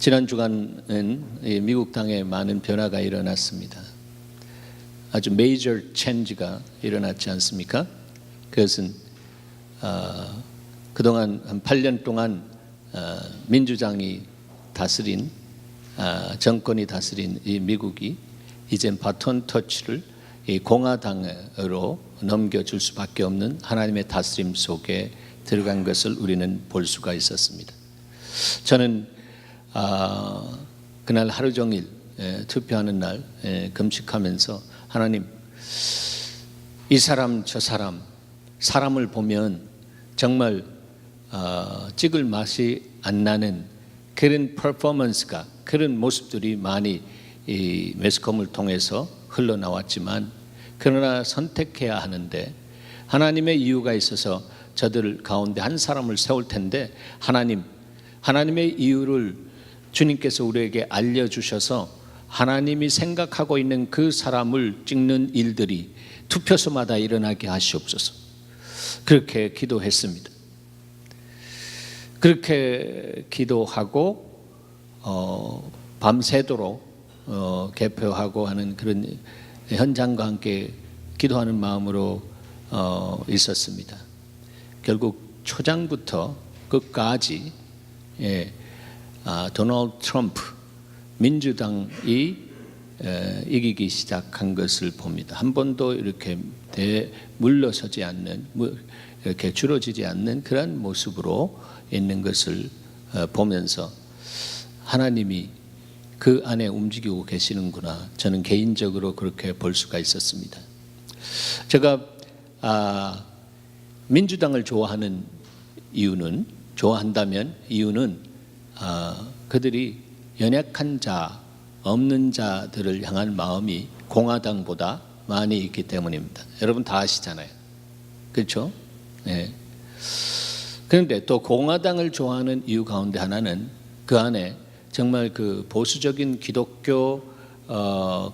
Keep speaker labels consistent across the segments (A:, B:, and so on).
A: 지난 주간은 미국 땅에 많은 변화가 일어났습니다. 아주 메이저 체인지가 일어났지 않습니까? 그것은 그동안 한 8년 동안 민주당이 다스린 정권이 다스린 이 미국이 이젠 바톤 터치를 이 공화당으로 넘겨줄 수밖에 없는 하나님의 다스림 속에 들어간 것을 우리는 볼 수가 있었습니다. 저는 그날 하루 종일 투표하는 날 금식하면서 하나님, 이 사람 저 사람을 보면 정말 찍을 맛이 안 나는 그런 퍼포먼스가, 그런 모습들이 많이 이 매스컴을 통해서 흘러나왔지만, 그러나 선택해야 하는데 하나님의 이유가 있어서 저들 가운데 한 사람을 세울 텐데, 하나님의 이유를 주님께서 우리에게 알려주셔서 하나님이 생각하고 있는 그 사람을 찍는 일들이 투표소마다 일어나게 하시옵소서. 그렇게 기도했습니다. 그렇게 기도하고 밤새도록 개표하고 하는 그런 현장과 함께 기도하는 마음으로 있었습니다. 결국 초장부터 끝까지 도널드 트럼프 민주당이 이기기 시작한 것을 봅니다. 한 번도 이렇게 물러서지 않는, 이렇게 줄어지지 않는 그런 모습으로 있는 것을 보면서 하나님이 그 안에 움직이고 계시는구나, 저는 개인적으로 그렇게 볼 수가 있었습니다. 제가 민주당을 좋아한다면 이유는 그들이 연약한 자, 없는 자들을 향한 마음이 공화당보다 많이 있기 때문입니다. 여러분 다 아시잖아요. 그렇죠? 네. 그런데 또 공화당을 좋아하는 이유 가운데 하나는 그 안에 정말 그 보수적인 기독교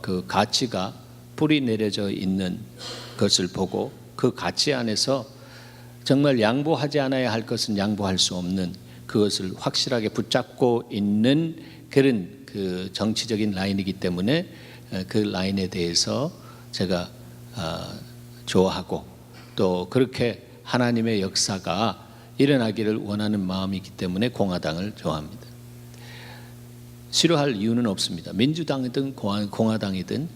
A: 그 가치가 뿌리 내려져 있는 것을 보고, 그 가치 안에서 정말 양보하지 않아야 할 것은 양보할 수 없는 그것을 확실하게 붙잡고 있는 그런 그 정치적인 라인이기 때문에 그 라인에 대해서 제가 좋아하고, 또 그렇게 하나님의 역사가 일어나기를 원하는 마음이기 때문에 공화당을 좋아합니다. 싫어할 이유는 없습니다. 민주당이든 공화당이든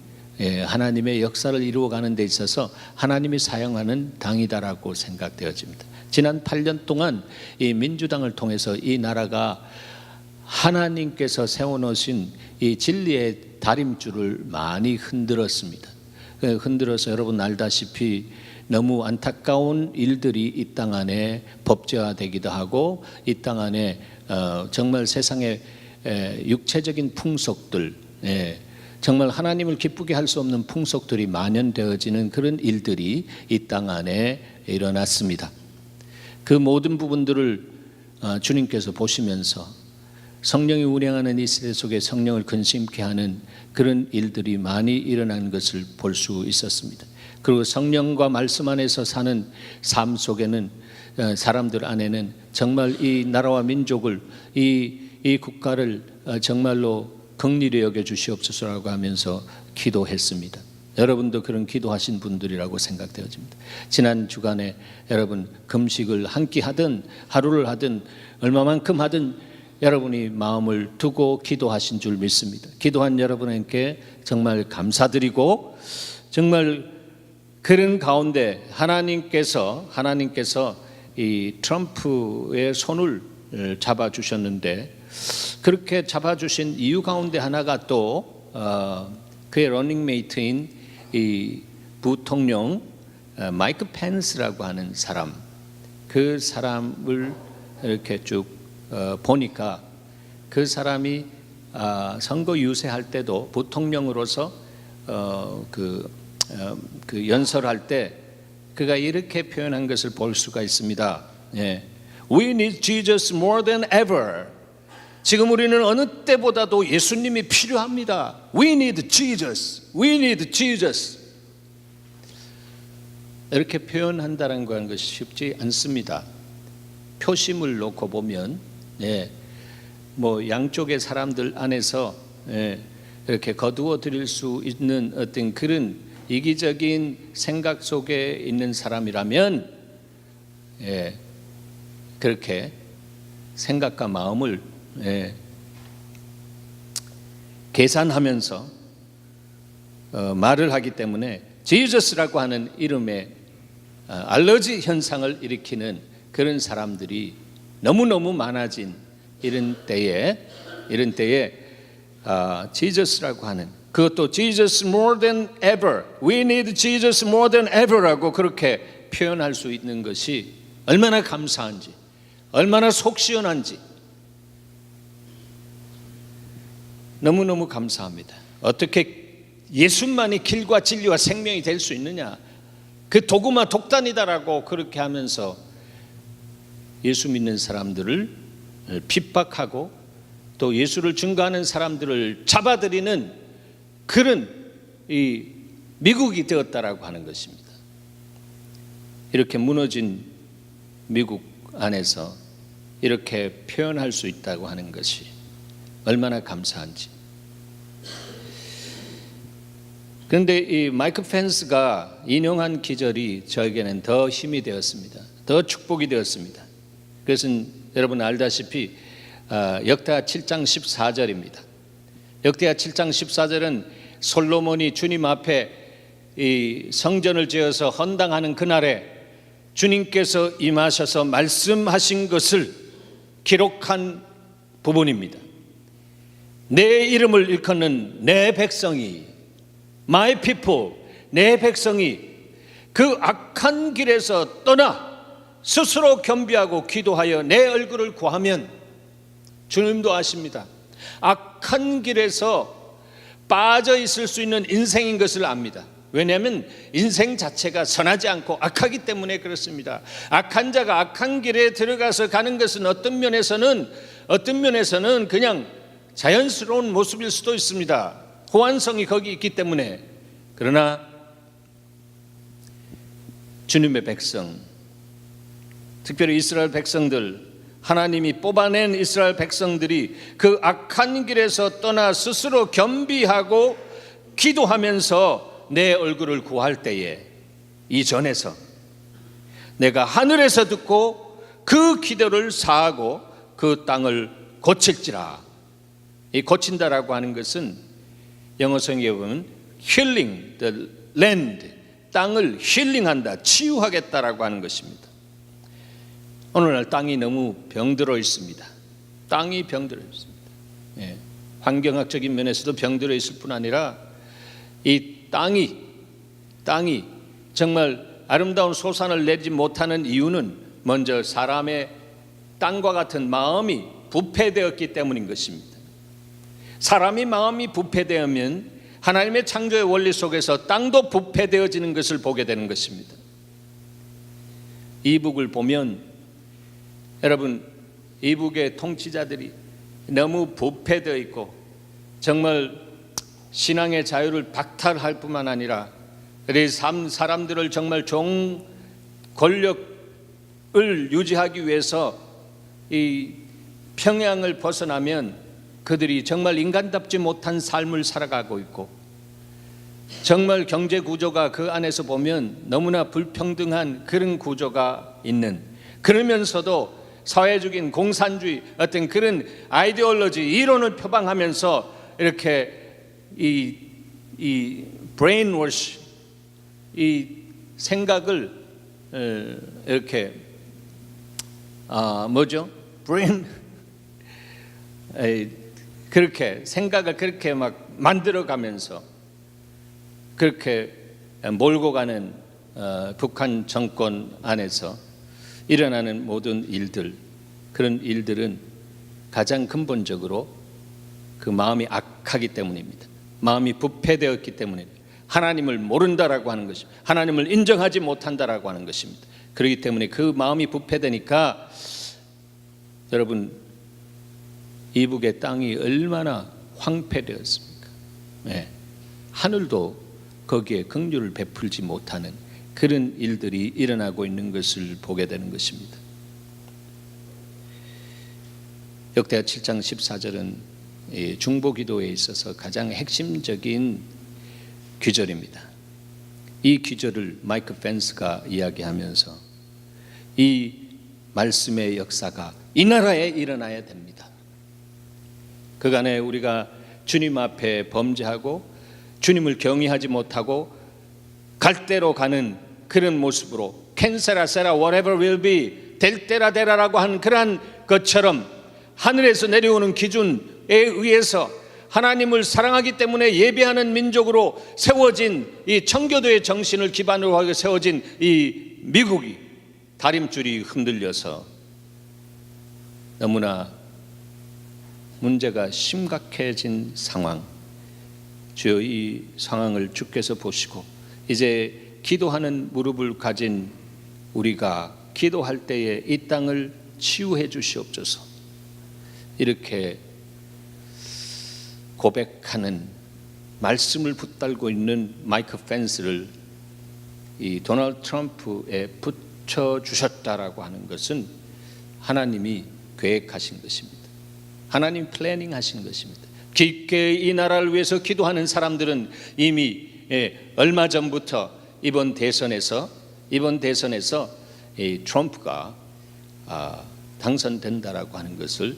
A: 하나님의 역사를 이루어가는 데 있어서 하나님이 사용하는 당이다라고 생각되어집니다. 지난 8년 동안 이 민주당을 통해서 이 나라가 하나님께서 세워놓으신 이 진리의 다림줄을 많이 흔들었습니다. 흔들어서 여러분 알다시피 너무 안타까운 일들이 이 땅 안에 법제화되기도 하고, 이 땅 안에 정말 세상의 육체적인 풍속들, 정말 하나님을 기쁘게 할 수 없는 풍속들이 만연되어지는 그런 일들이 이 땅 안에 일어났습니다. 그 모든 부분들을 주님께서 보시면서 성령이 운행하는 이 시대 속에 성령을 근심케 하는 그런 일들이 많이 일어나는 것을 볼 수 있었습니다. 그리고 성령과 말씀 안에서 사는 삶 속에는, 사람들 안에는 정말 이 나라와 민족을, 이 국가를 정말로 긍휼히 여겨 주시옵소서라고 하면서 기도했습니다. 여러분도 그런 기도하신 분들이라고 생각되어집니다. 지난 주간에 여러분 금식을 한 끼 하든 하루를 하든 얼마만큼 하든 여러분이 마음을 두고 기도하신 줄 믿습니다. 기도한 여러분에게 정말 감사드리고, 정말 그런 가운데 하나님께서 이 트럼프의 손을 잡아주셨는데, 그렇게 잡아주신 이유 가운데 하나가 또 그의 러닝메이트인 이 부통령 마이크 펜스라고 하는 사람, 그 사람을 이렇게 쭉 보니까 그 사람이 선거 유세할 때도 부통령으로서 그 연설할 때 그가 이렇게 표현한 것을 볼 수가 있습니다. We need Jesus more than ever. 지금 우리는 어느 때보다도 예수님이 필요합니다. We need Jesus. We need Jesus. 이렇게 표현한다는 것이 쉽지 않습니다. 표심을 놓고 보면 뭐 양쪽의 사람들 안에서 이렇게 거두어 드릴 수 있는 어떤 그런 이기적인 생각 속에 있는 사람이라면 그렇게 생각과 마음을 계산하면서 말을 하기 때문에 지저스라고 하는 이름에 알러지 현상을 일으키는 그런 사람들이 너무너무 많아진 이런 때에 지저스라고 하는, 그것도 Jesus more than ever, we need Jesus more than ever라고 그렇게 표현할 수 있는 것이 얼마나 감사한지, 얼마나 속 시원한지 너무너무 감사합니다. 어떻게 예수만이 길과 진리와 생명이 될 수 있느냐, 그 도구마 독단이다라고 그렇게 하면서 예수 믿는 사람들을 핍박하고 또 예수를 증거하는 사람들을 잡아들이는 그런 이 미국이 되었다라고 하는 것입니다. 이렇게 무너진 미국 안에서 이렇게 표현할 수 있다고 하는 것이 얼마나 감사한지. 그런데 이 마이크 펜스가 인용한 기절이 저에게는 더 힘이 되었습니다. 더 축복이 되었습니다. 그것은 여러분 알다시피 역대하 7장 14절입니다. 역대하 7장 14절은 솔로몬이 주님 앞에 이 성전을 지어서 헌당하는 그날에 주님께서 임하셔서 말씀하신 것을 기록한 부분입니다. 내 이름을 일컫는 내 백성이, My people, 내 백성이 그 악한 길에서 떠나 스스로 겸비하고 기도하여 내 얼굴을 구하면, 주님도 아십니다. 악한 길에서 빠져 있을 수 있는 인생인 것을 압니다. 왜냐하면 인생 자체가 선하지 않고 악하기 때문에 그렇습니다. 악한 자가 악한 길에 들어가서 가는 것은 어떤 면에서는 그냥 자연스러운 모습일 수도 있습니다. 호환성이 거기 있기 때문에. 그러나 주님의 백성, 특별히 이스라엘 백성들, 하나님이 뽑아낸 이스라엘 백성들이 그 악한 길에서 떠나 스스로 겸비하고 기도하면서 내 얼굴을 구할 때에, 이전에서 내가 하늘에서 듣고 그 기도를 사하고 그 땅을 고칠지라. 이 고친다라고 하는 것은 영어 성경에 보면 healing the land, 땅을 힐링한다, 치유하겠다라고 하는 것입니다. 오늘날 땅이 너무 병들어 있습니다. 땅이 병들어 있습니다. 환경학적인 면에서도 병들어 있을 뿐 아니라 이 땅이 정말 아름다운 소산을 내지 못하는 이유는 먼저 사람의 땅과 같은 마음이 부패되었기 때문인 것입니다. 사람이 마음이 부패되면 하나님의 창조의 원리 속에서 땅도 부패되어지는 것을 보게 되는 것입니다. 이북을 보면 여러분, 이북의 통치자들이 너무 부패되어 있고 정말 신앙의 자유를 박탈할 뿐만 아니라 사람들을 정말 권력을 유지하기 위해서 이 평양을 벗어나면 그들이 정말 인간답지 못한 삶을 살아가고 있고, 정말 경제 구조가 그 안에서 보면 너무나 불평등한 그런 구조가 있는, 그러면서도 사회적인 공산주의 어떤 그런 아이디올로지, 이론을 표방하면서 이렇게 이 브레인워시, 이 생각을 이렇게 그렇게 생각을 그렇게 막 만들어가면서 그렇게 몰고 가는 북한 정권 안에서 일어나는 모든 일들, 그런 일들은 가장 근본적으로 그 마음이 악하기 때문입니다. 마음이 부패되었기 때문입니다. 하나님을 모른다라고 하는 것입니다. 하나님을 인정하지 못한다라고 하는 것입니다. 그렇기 때문에 그 마음이 부패되니까 여러분, 이북의 땅이 얼마나 황폐되었습니까? 하늘도 거기에 긍휼을 베풀지 못하는 그런 일들이 일어나고 있는 것을 보게 되는 것입니다. 역대하 7장 14절은 중보기도에 있어서 가장 핵심적인 규절입니다. 이 규절을 마이크 펜스가 이야기하면서 이 말씀의 역사가 이 나라에 일어나야 됩니다. 그간에 우리가 주님 앞에 범죄하고 주님을 경외하지 못하고 갈대로 가는 그런 모습으로 캔세라 세라 whatever will be 될 때라 되라라고 하는 그러한 것처럼 하늘에서 내려오는 기준에 의해서 하나님을 사랑하기 때문에 예배하는 민족으로 세워진 이 청교도의 정신을 기반으로 하게 세워진 이 미국이 다림줄이 흔들려서 너무나 문제가 심각해진 상황, 주여 이 상황을 주께서 보시고 이제 기도하는 무릎을 가진 우리가 기도할 때에 이 땅을 치유해 주시옵소서. 이렇게 고백하는 말씀을 붙들고 있는 마이크 펜스를 이 도널드 트럼프에 붙여 주셨다라고 하는 것은 하나님이 계획하신 것입니다. 하나님 플래닝 하신 것입니다. 깊게 이 나라를 위해서 기도하는 사람들은 이미 얼마 전부터 이번 대선에서 이 트럼프가 당선된다라고 하는 것을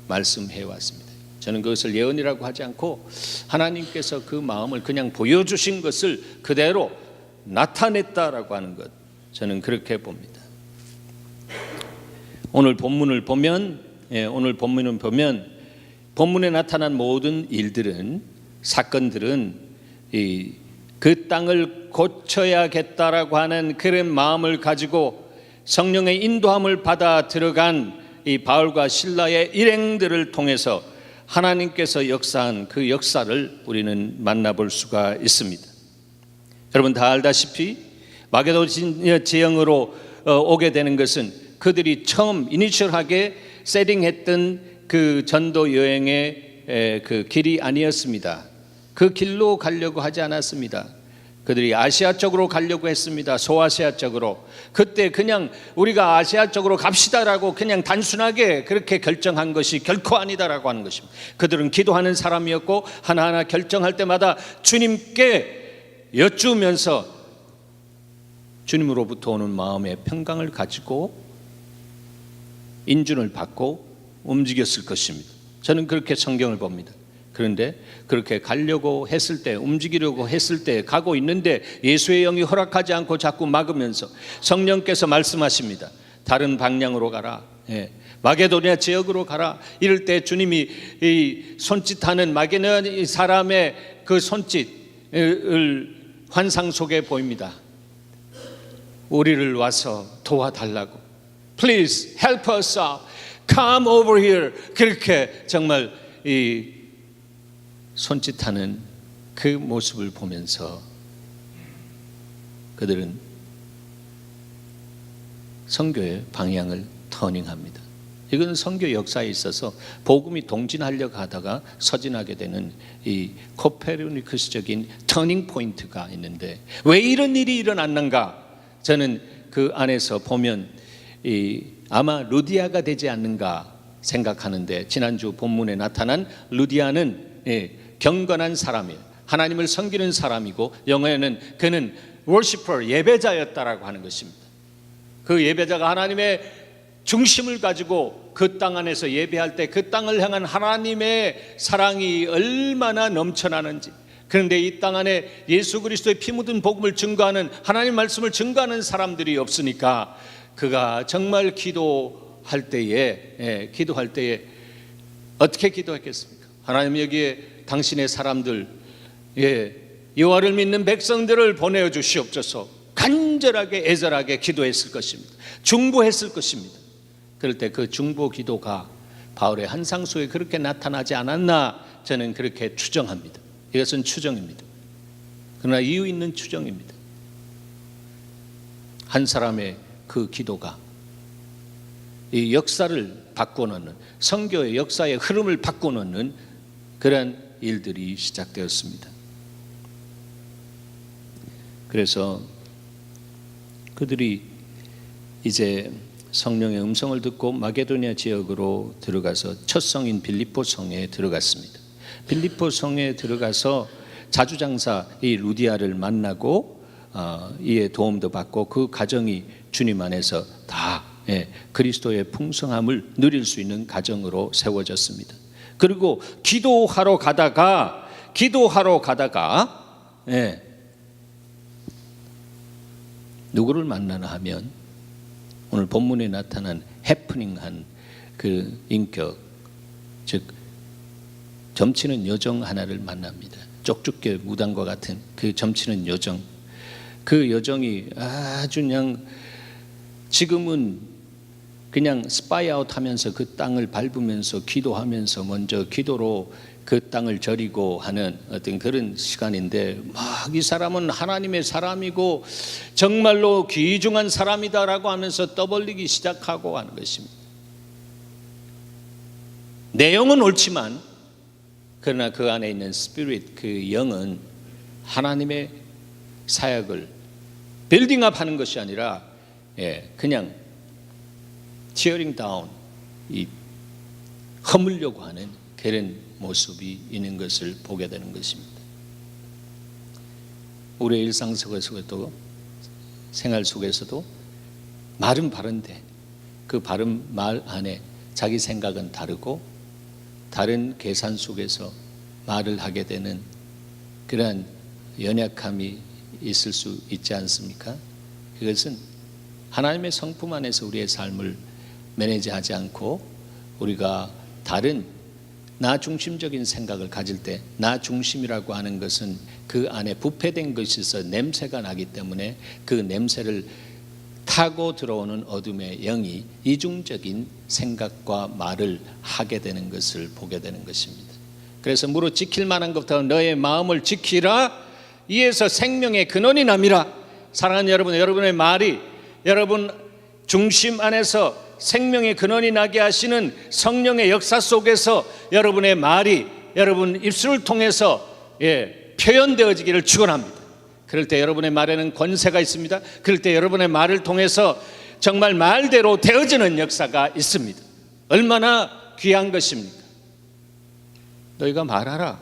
A: 말씀해 왔습니다. 저는 그것을 예언이라고 하지 않고 하나님께서 그 마음을 그냥 보여주신 것을 그대로 나타냈다라고 하는 것, 저는 그렇게 봅니다. 오늘 본문을 보면 본문에 나타난 모든 일들은, 사건들은 그 땅을 고쳐야겠다라고 하는 그런 마음을 가지고 성령의 인도함을 받아 들어간 이 바울과 실라의 일행들을 통해서 하나님께서 역사한 그 역사를 우리는 만나볼 수가 있습니다. 여러분 다 알다시피 마게도니아 지형으로 오게 되는 것은 그들이 처음 이니셜하게 세팅했던 그 전도 여행의 그 길이 아니었습니다. 그 길로 가려고 하지 않았습니다. 그들이 아시아 쪽으로 가려고 했습니다. 소아시아 쪽으로. 그때 그냥 우리가 아시아 쪽으로 갑시다라고 그냥 단순하게 그렇게 결정한 것이 결코 아니다라고 하는 것입니다. 그들은 기도하는 사람이었고 하나하나 결정할 때마다 주님께 여쭈면서 주님으로부터 오는 마음의 평강을 가지고 인준을 받고 움직였을 것입니다. 저는 그렇게 성경을 봅니다. 그런데 그렇게 가려고 했을 때, 움직이려고 했을 때 가고 있는데 예수의 영이 허락하지 않고 자꾸 막으면서 성령께서 말씀하십니다. 다른 방향으로 가라. 마게도니아 지역으로 가라. 이럴 때 주님이 이 손짓하는 마게도니아 사람의 그 손짓을 환상 속에 보입니다. 우리를 와서 도와달라고. Please help us out. Come over here. 그렇게 정말 이 손짓하는 그 모습을 보면서 그들은 선교의 방향을 터닝합니다. 이건 선교 역사에 있어서 복음이 동진하려고 하다가 서진하게 되는 이 코페르니쿠스적인 터닝 포인트가 있는데 왜 이런 일이 일어났는가? 저는 그 안에서 보면 아마 루디아가 되지 않는가 생각하는데, 지난주 본문에 나타난 루디아는 경건한 사람이에요. 하나님을 섬기는 사람이고 영어에는 그는 워시퍼, 예배자였다라고 하는 것입니다. 그 예배자가 하나님의 중심을 가지고 그 땅 안에서 예배할 때 그 땅을 향한 하나님의 사랑이 얼마나 넘쳐나는지. 그런데 이 땅 안에 예수 그리스도의 피 묻은 복음을 증거하는, 하나님 말씀을 증거하는 사람들이 없으니까 그가 정말 기도할 때에 어떻게 기도했겠습니까? 하나님 여기에 당신의 사람들, 여호와를 믿는 백성들을 보내어 주시옵소서. 간절하게 애절하게 기도했을 것입니다. 중보했을 것입니다. 그럴 때 그 중보 기도가 바울의 환상 속에 그렇게 나타나지 않았나, 저는 그렇게 추정합니다. 이것은 추정입니다. 그러나 이유 있는 추정입니다. 한 사람의 그 기도가 이 역사를 바꿔놓는, 선교의 역사의 흐름을 바꿔놓는 그런 일들이 시작되었습니다. 그래서 그들이 이제 성령의 음성을 듣고 마게도니아 지역으로 들어가서 첫 성인 빌립보 성에 들어갔습니다. 빌립보 성에 들어가서 자주장사 이 루디아를 만나고 이의 도움도 받고 그 가정이 주님 안에서 다 그리스도의 풍성함을 누릴 수 있는 가정으로 세워졌습니다. 그리고 기도하러 가다가 누구를 만나나 하면 오늘 본문에 나타난 해프닝한 그 인격, 즉 점치는 여정 하나를 만납니다. 쪽죽게 무당과 같은 그 점치는 여정, 그 여정이 아주 그냥 지금은 그냥 스파이 아웃 하면서 그 땅을 밟으면서 기도하면서 먼저 기도로 그 땅을 저리고 하는 어떤 그런 시간인데, 막 이 사람은 하나님의 사람이고 정말로 귀중한 사람이다라고 하면서 떠벌리기 시작하고 하는 것입니다. 내용은 옳지만 그러나 그 안에 있는 스피릿, 그 영은 하나님의 사역을 빌딩업 하는 것이 아니라 그냥 티어링 다운, 이 허물려고 하는 그런 모습이 있는 것을 보게 되는 것입니다. 우리의 일상 속에서도, 생활 속에서도 말은 바른데 그 바른 말 안에 자기 생각은 다르고 다른 계산 속에서 말을 하게 되는 그러한 연약함이 있을 수 있지 않습니까? 그것은 하나님의 성품 안에서 우리의 삶을 매니지하지 않고 우리가 다른 나 중심적인 생각을 가질 때, 나 중심이라고 하는 것은 그 안에 부패된 것에서 냄새가 나기 때문에 그 냄새를 타고 들어오는 어둠의 영이 이중적인 생각과 말을 하게 되는 것을 보게 되는 것입니다. 그래서 무릇 지킬 만한 것부터 너의 마음을 지키라, 이에서 생명의 근원이 남이라. 사랑하는 여러분, 여러분의 말이 여러분 중심 안에서 생명의 근원이 나게 하시는 성령의 역사 속에서 여러분의 말이 여러분 입술을 통해서 표현되어지기를 축원합니다. 그럴 때 여러분의 말에는 권세가 있습니다. 그럴 때 여러분의 말을 통해서 정말 말대로 되어지는 역사가 있습니다. 얼마나 귀한 것입니까? 너희가 말하라.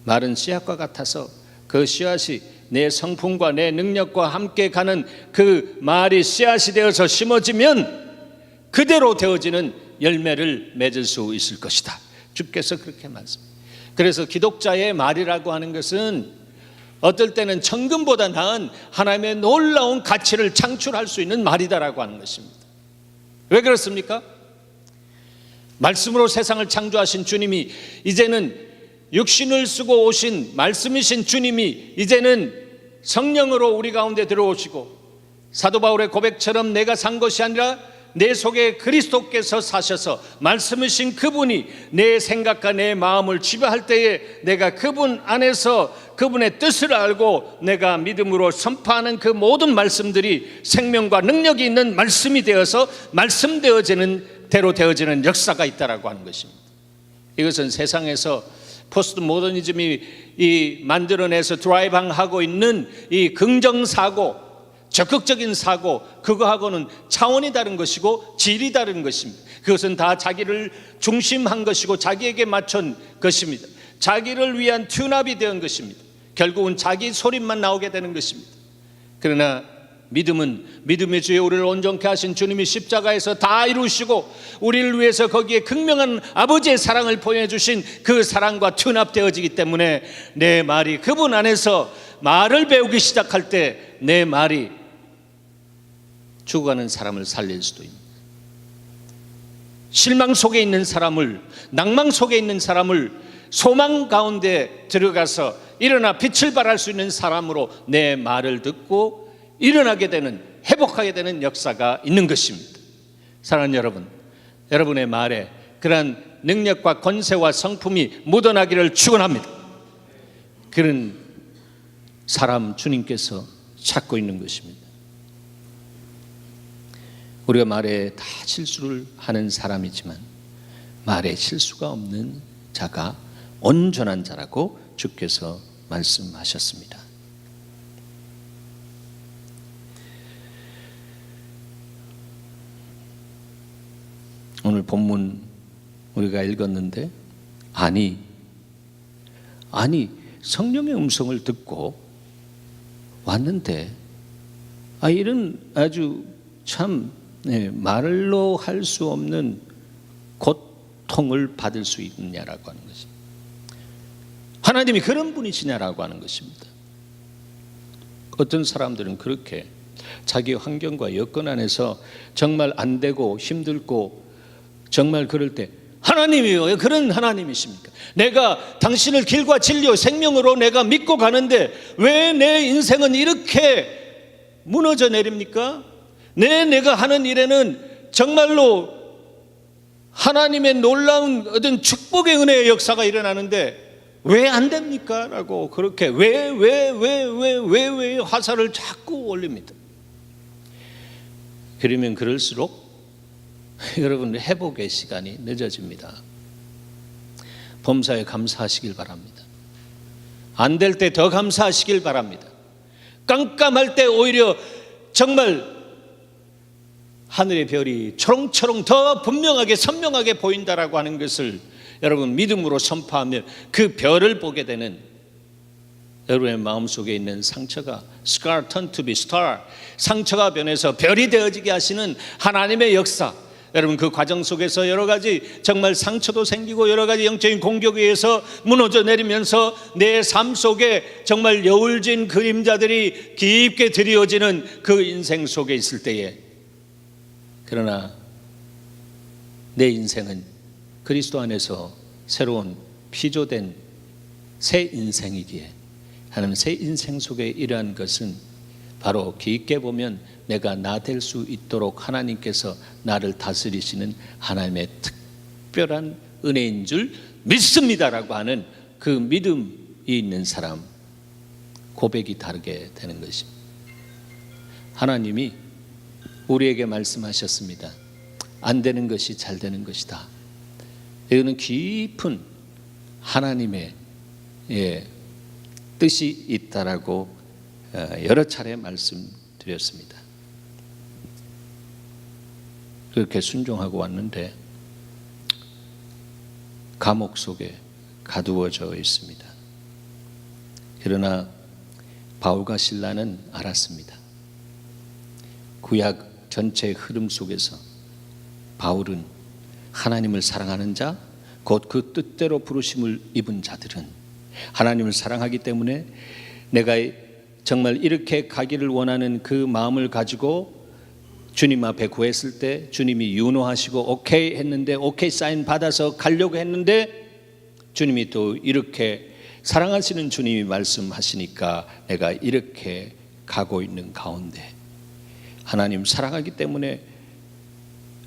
A: 말은 씨앗과 같아서 그 씨앗이 내 성품과 내 능력과 함께 가는 그 말이 씨앗이 되어서 심어지면 그대로 되어지는 열매를 맺을 수 있을 것이다. 주께서 그렇게 말씀합니다. 그래서 기독자의 말이라고 하는 것은 어떨 때는 천금보다 나은 하나님의 놀라운 가치를 창출할 수 있는 말이다라고 하는 것입니다. 왜 그렇습니까? 말씀으로 세상을 창조하신 주님이 이제는 육신을 쓰고 오신 말씀이신 주님이 이제는 성령으로 우리 가운데 들어오시고, 사도 바울의 고백처럼 내가 산 것이 아니라 내 속에 그리스도께서 사셔서 말씀이신 그분이 내 생각과 내 마음을 지배할 때에 내가 그분 안에서 그분의 뜻을 알고 내가 믿음으로 선포하는 그 모든 말씀들이 생명과 능력이 있는 말씀이 되어서 말씀되어지는 대로 되어지는 역사가 있다라고 하는 것입니다. 이것은 세상에서 포스트 모더니즘이 이 만들어내서 드라이브하고 있는 이 긍정사고, 적극적인 사고, 그거하고는 차원이 다른 것이고 질이 다른 것입니다. 그것은 다 자기를 중심한 것이고 자기에게 맞춘 것입니다. 자기를 위한 튠업이 된 것입니다. 결국은 자기 소리만 나오게 되는 것입니다. 그러나 믿음은 믿음의 주에 우리를 온전케 하신 주님이 십자가에서 다 이루시고 우리를 위해서 거기에 극명한 아버지의 사랑을 보여주신 그 사랑과 튠업되어지기 때문에 내 말이 그분 안에서 말을 배우기 시작할 때 내 말이 죽어가는 사람을 살릴 수도 있습니다. 실망 속에 있는 사람을, 낭망 속에 있는 사람을 소망 가운데 들어가서 일어나 빛을 발할 수 있는 사람으로 내 말을 듣고 일어나게 되는, 회복하게 되는 역사가 있는 것입니다. 사랑하는 여러분, 여러분의 말에 그러한 능력과 권세와 성품이 묻어나기를 축원합니다. 그런 사람 주님께서 찾고 있는 것입니다. 우리가 말에 다 실수를 하는 사람이지만 말에 실수가 없는 자가 온전한 자라고 주께서 말씀하셨습니다. 오늘 본문 우리가 읽었는데 아니 성령의 음성을 듣고 왔는데 이런 아주 참 말로 할 수 없는 고통을 받을 수 있느냐라고 하는 것입니다. 하나님이 그런 분이시냐라고 하는 것입니다. 어떤 사람들은 그렇게 자기 환경과 여건 안에서 정말 안 되고 힘들고 정말 그럴 때 하나님이 왜 그런 하나님이십니까? 내가 당신을 길과 진리와 생명으로 내가 믿고 가는데 왜 내 인생은 이렇게 무너져 내립니까? 내가 하는 일에는 정말로 하나님의 놀라운 어떤 축복의 은혜의 역사가 일어나는데 왜 안 됩니까? 라고 그렇게 왜 화살을 자꾸 올립니다. 그러면 그럴수록 여러분 회복의 시간이 늦어집니다. 범사에 감사하시길 바랍니다. 안 될 때 더 감사하시길 바랍니다. 깜깜할 때 오히려 정말 하늘의 별이 초롱초롱 더 분명하게 선명하게 보인다라고 하는 것을 여러분 믿음으로 선포하며 그 별을 보게 되는 여러분의 마음속에 있는 상처가 scar turn to be star, 상처가 변해서 별이 되어지게 하시는 하나님의 역사, 여러분 그 과정 속에서 여러 가지 정말 상처도 생기고 여러 가지 영적인 공격에 의해서 무너져 내리면서 내 삶 속에 정말 여울진 그림자들이 깊게 드리워지는 그 인생 속에 있을 때에, 그러나 내 인생은 그리스도 안에서 새로운 피조된 새 인생이기에 하나님 새 인생 속에 이러한 것은 바로 깊게 보면 내가 나 될 수 있도록 하나님께서 나를 다스리시는 하나님의 특별한 은혜인 줄 믿습니다라고 하는 그 믿음이 있는 사람, 고백이 다르게 되는 것입니다. 하나님이 우리에게 말씀하셨습니다. 안 되는 것이 잘 되는 것이다. 이거는 깊은 하나님의 뜻이 있다라고 여러 차례 말씀드렸습니다. 그렇게 순종하고 왔는데 감옥 속에 가두어져 있습니다. 그러나 바울과 실라는 알았습니다. 구약 전체의 흐름 속에서 바울은 하나님을 사랑하는 자, 곧 그 뜻대로 부르심을 입은 자들은 하나님을 사랑하기 때문에 내가 정말 이렇게 가기를 원하는 그 마음을 가지고 주님 앞에 구했을 때 주님이 윤호하시고 오케이 했는데, 오케이 사인 받아서 가려고 했는데 주님이 또 이렇게 사랑하시는 주님이 말씀하시니까 내가 이렇게 가고 있는 가운데 하나님 사랑하기 때문에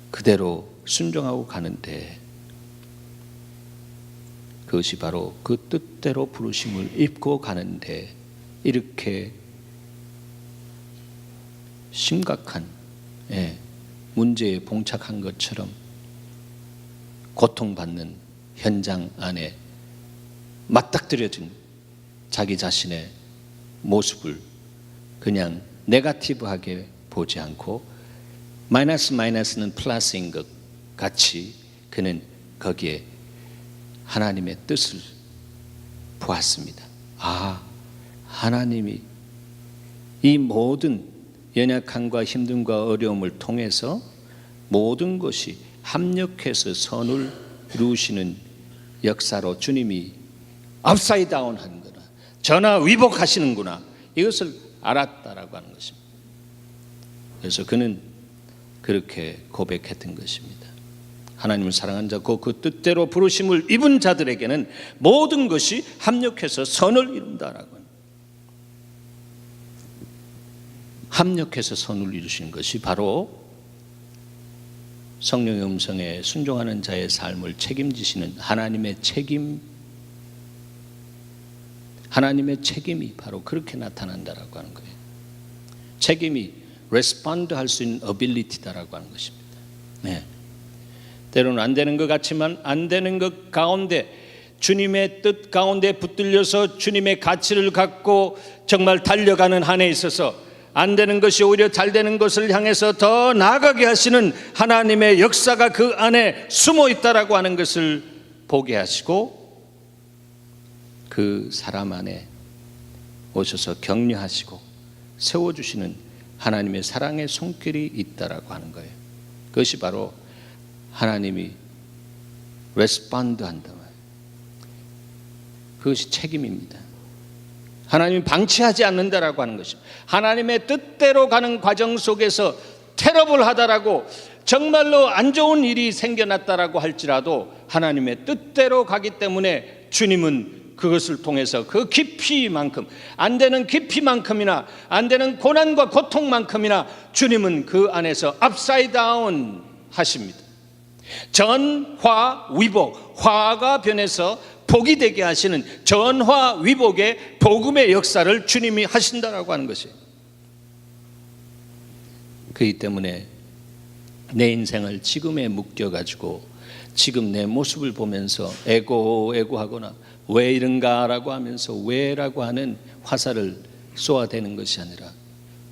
A: 그대로 순종하고 가는데 그것이 바로 그 뜻대로 부르심을 입고 가는데 이렇게 심각한 문제에 봉착한 것처럼 고통받는 현장 안에 맞닥뜨려진 자기 자신의 모습을 그냥 네거티브하게 보지 않고 마이너스는 플러스인 것 같이 그는 거기에 하나님의 뜻을 보았습니다. 하나님이 이 모든 연약함과 힘듦과 어려움을 통해서 모든 것이 합력해서 선을 이루시는 역사로 주님이 업사이드 다운 하는구나, 전화 위복하시는구나, 이것을 알았다라고 하는 것입니다. 그래서 그는 그렇게 고백했던 것입니다. 하나님을 사랑한 자고 그 뜻대로 부르심을 입은 자들에게는 모든 것이 합력해서 선을 이룬다라고 합니다. 합력해서 선을 이루시는 것이 바로 성령의 음성에 순종하는 자의 삶을 책임지시는 하나님의 책임이 바로 그렇게 나타난다라고 하는 거예요. 책임이 레스폰드 할 수 있는 어빌리티다라고 하는 것입니다. 때로는 안 되는 것 같지만 안 되는 것 가운데 주님의 뜻 가운데 붙들려서 주님의 가치를 갖고 정말 달려가는 한에 있어서 안 되는 것이 오히려 잘 되는 것을 향해서 더 나아가게 하시는 하나님의 역사가 그 안에 숨어 있다라고 하는 것을 보게 하시고, 그 사람 안에 오셔서 격려하시고 세워주시는 하나님의 사랑의 손길이 있다라고 하는 거예요. 그것이 바로 하나님이 레스폰드 한다. 그것이 책임입니다. 하나님이 방치하지 않는다라고 하는 것입니다. 하나님의 뜻대로 가는 과정 속에서 테러블하다라고 정말로 안 좋은 일이 생겨났다라고 할지라도 하나님의 뜻대로 가기 때문에 주님은 그것을 통해서 그 깊이만큼, 안 되는 깊이만큼이나 안 되는 고난과 고통만큼이나 주님은 그 안에서 업사이드 다운 하십니다. 전화 위복, 화가 변해서 복이 되게 하시는 전화 위복의 복음의 역사를 주님이 하신다라고 하는 것이에요. 그렇기 때문에 내 인생을 지금에 묶여가지고 지금 내 모습을 보면서 에고하거나 왜 이런가라고 하면서 왜라고 하는 화살을 쏘아대는 것이 아니라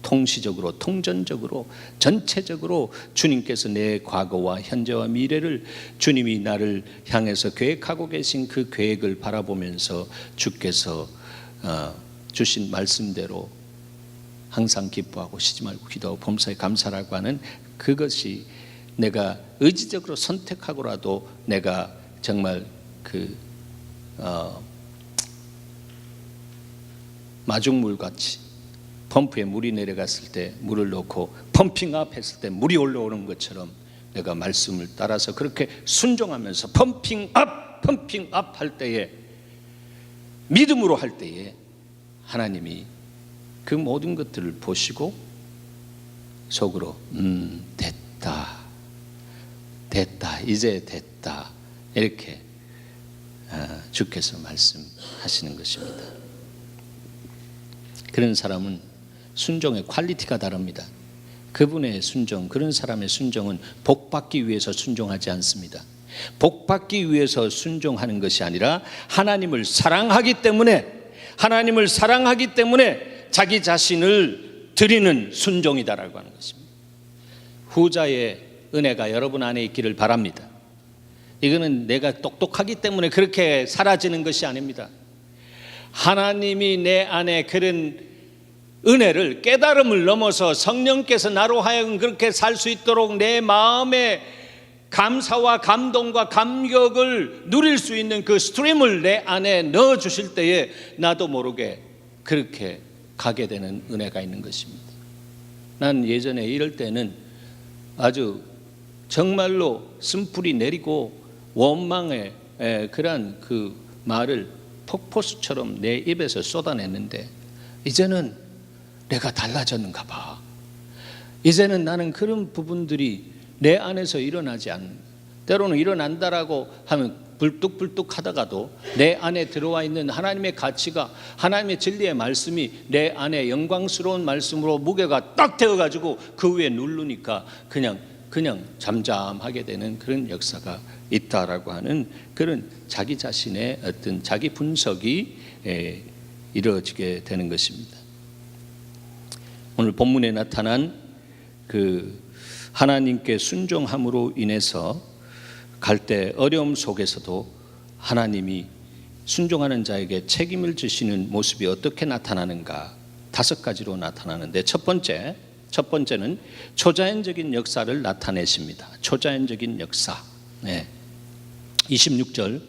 A: 통시적으로, 통전적으로, 전체적으로 주님께서 내 과거와 현재와 미래를, 주님이 나를 향해서 계획하고 계신 그 계획을 바라보면서 주께서 주신 말씀대로 항상 기뻐하고 쉬지 말고 기도하고 범사에 감사라고 하는 그것이, 내가 의지적으로 선택하고라도 내가 정말 마중물같이 펌프에 물이 내려갔을 때 물을 넣고 펌핑업 했을 때 물이 올라오는 것처럼 내가 말씀을 따라서 그렇게 순종하면서 펌핑업 할 때에, 믿음으로 할 때에 하나님이 그 모든 것들을 보시고 속으로 됐다 이제 됐다 이렇게 주께서 말씀하시는 것입니다. 그런 사람은 순종의 퀄리티가 다릅니다. 그분의 순종, 그런 사람의 순종은 복받기 위해서 순종하지 않습니다. 복받기 위해서 순종하는 것이 아니라 하나님을 사랑하기 때문에 자기 자신을 드리는 순종이다라고 하는 것입니다. 후자의 은혜가 여러분 안에 있기를 바랍니다. 이거는 내가 똑똑하기 때문에 그렇게 사라지는 것이 아닙니다. 하나님이 내 안에 그런 은혜를, 깨달음을 넘어서 성령께서 나로 하여금 그렇게 살 수 있도록 내 마음에 감사와 감동과 감격을 누릴 수 있는 그 스트림을 내 안에 넣어 주실 때에 나도 모르게 그렇게 가게 되는 은혜가 있는 것입니다. 난 예전에 이럴 때는 아주 정말로 쓴뿌리 내리고 원망의 그러한 그 말을 폭포수처럼 내 입에서 쏟아냈는데, 이제는 내가 달라졌는가 봐. 이제는 나는 그런 부분들이 내 안에서 일어나지 않는, 때로는 일어난다라고 하면 불뚝불뚝 하다가도 내 안에 들어와 있는 하나님의 가치가, 하나님의 진리의 말씀이 내 안에 영광스러운 말씀으로 무게가 딱 되어가지고 그 위에 누르니까 그냥 잠잠하게 되는 그런 역사가 있다라고 하는 그런 자기 자신의 어떤 자기 분석이 이루어지게 되는 것입니다. 오늘 본문에 나타난 그 하나님께 순종함으로 인해서 갈 때 어려움 속에서도 하나님이 순종하는 자에게 책임을 지시는 모습이 어떻게 나타나는가, 5가지로 나타나는데, 첫 번째는 초자연적인 역사를 나타내십니다. 초자연적인 역사. 26절,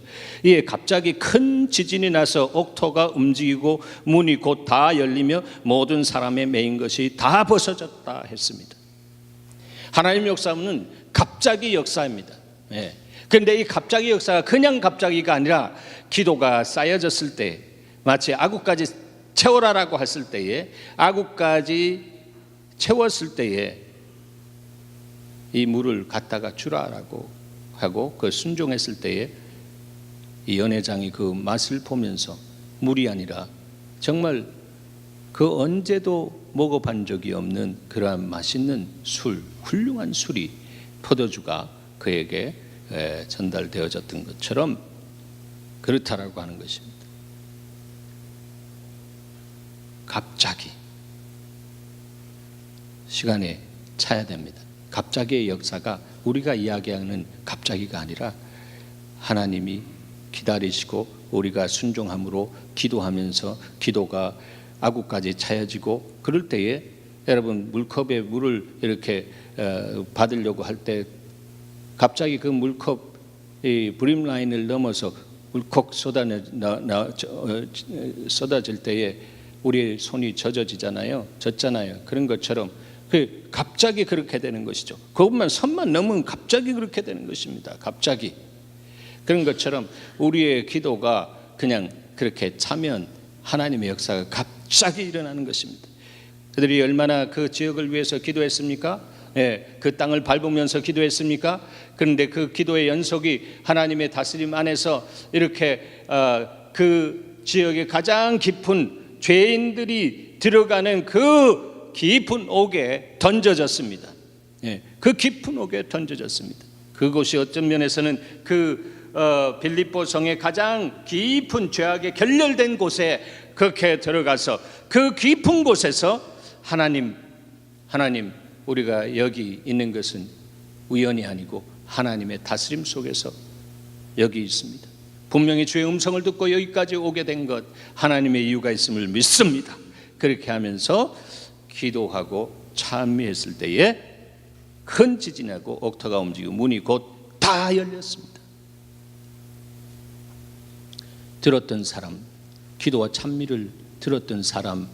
A: 이에 갑자기 큰 지진이 나서 옥토가 움직이고 문이 곧 다 열리며 모든 사람의 매인 것이 다 벗어졌다 했습니다. 하나님 역사는 갑자기 역사입니다. 그런데 이 갑자기 역사가 그냥 갑자기가 아니라 기도가 쌓여졌을 때, 마치 아구까지 채워라라고 했을 때에, 아구까지 채웠을 때에 이 물을 갖다가 주라라고 하고 그 순종했을 때에 이 연회장이 그 맛을 보면서 물이 아니라 정말 그 언제도 먹어본 적이 없는 그러한 맛있는 술, 훌륭한 술이, 포도주가 그에게 전달되어졌던 것처럼 그렇다라고 하는 것입니다. 시간에 차야 됩니다. 갑자기의 역사가 우리가 이야기하는 갑자기가 아니라 하나님이 기다리시고 우리가 순종함으로 기도하면서 기도가 아구까지 차야지고, 그럴 때에 여러분 물컵에 물을 이렇게 받으려고 할 때 갑자기 그 물컵 이 브림 라인을 넘어서 울컥 쏟아질 때에 우리의 손이 젖잖아요. 그런 것처럼 갑자기 그렇게 되는 것이죠. 그것만 선만 넘으면 갑자기 그렇게 되는 것입니다. 갑자기. 그런 것처럼 우리의 기도가 그냥 그렇게 차면 하나님의 역사가 갑자기 일어나는 것입니다. 그들이 얼마나 그 지역을 위해서 기도했습니까? 그 땅을 밟으면서 기도했습니까? 그런데 그 기도의 연속이 하나님의 다스림 안에서 이렇게 그 지역의 가장 깊은 죄인들이 들어가는 그 깊은 옥에 던져졌습니다. 그 깊은 옥에 던져졌습니다. 그곳이 어떤 면에서는 그 빌립보 성의 가장 깊은 죄악에 결렬된 곳에 그렇게 들어가서 그 깊은 곳에서 하나님 우리가 여기 있는 것은 우연이 아니고 하나님의 다스림 속에서 여기 있습니다. 분명히 주의 음성을 듣고 여기까지 오게 된 것 하나님의 이유가 있음을 믿습니다. 그렇게 하면서 기도하고 찬미했을 때에 큰 지진이 나고 옥토가 움직이고 문이 곧 다 열렸습니다. 들었던 사람, 기도와 찬미를 들었던 사람,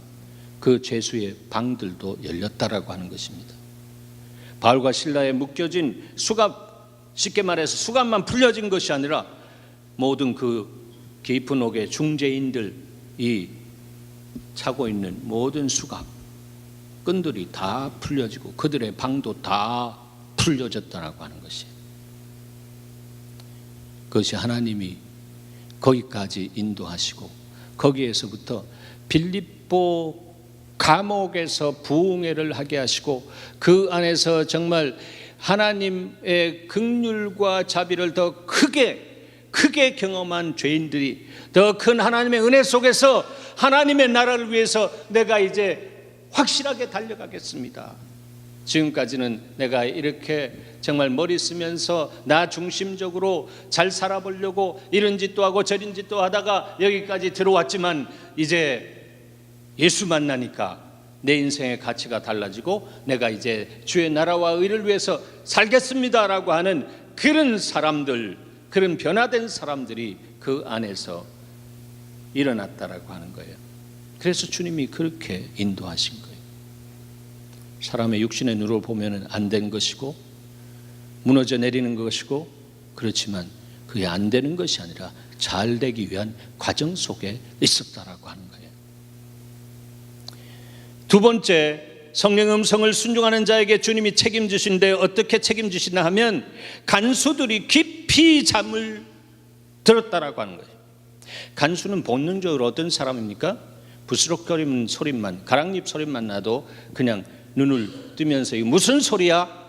A: 그 죄수의 방들도 열렸다라고 하는 것입니다. 바울과 실라에 묶여진 수갑, 쉽게 말해서 수갑만 풀려진 것이 아니라 모든 그 깊은 옥의 중재인들이 차고 있는 모든 수갑 끈들이 다 풀려지고 그들의 방도 다 풀려졌다라고 하는 것이, 그것이 하나님이 거기까지 인도하시고 거기에서부터 빌립보 감옥에서 부흥회를 하게 하시고 그 안에서 정말 하나님의 긍휼과 자비를 더 크게 경험한 죄인들이 더 큰 하나님의 은혜 속에서 하나님의 나라를 위해서 내가 이제 확실하게 달려가겠습니다. 지금까지는 내가 이렇게 정말 머리 쓰면서 나 중심적으로 잘 살아보려고 이런 짓도 하고 저런 짓도 하다가 여기까지 들어왔지만 이제 예수 만나니까 내 인생의 가치가 달라지고 내가 이제 주의 나라와 의를 위해서 살겠습니다라고 하는 그런 사람들, 그런 변화된 사람들이 그 안에서 일어났다라고 하는 거예요. 그래서 주님이 그렇게 인도하신 거예요. 사람의 육신의 눈으로 보면 안 된 것이고 무너져 내리는 것이고, 그렇지만 그게 안 되는 것이 아니라 잘 되기 위한 과정 속에 있었다라고 하는 거예요. 두 번째, 성령 음성을 순종하는 자에게 주님이 책임지신데 어떻게 책임지시나 하면 간수들이 깊이 잠을 들었다라고 하는 거예요. 간수는 본능적으로 어떤 사람입니까? 부스럭거리는 소리만, 가랑잎 소리만 나도 그냥 눈을 뜨면서 이게 무슨 소리야?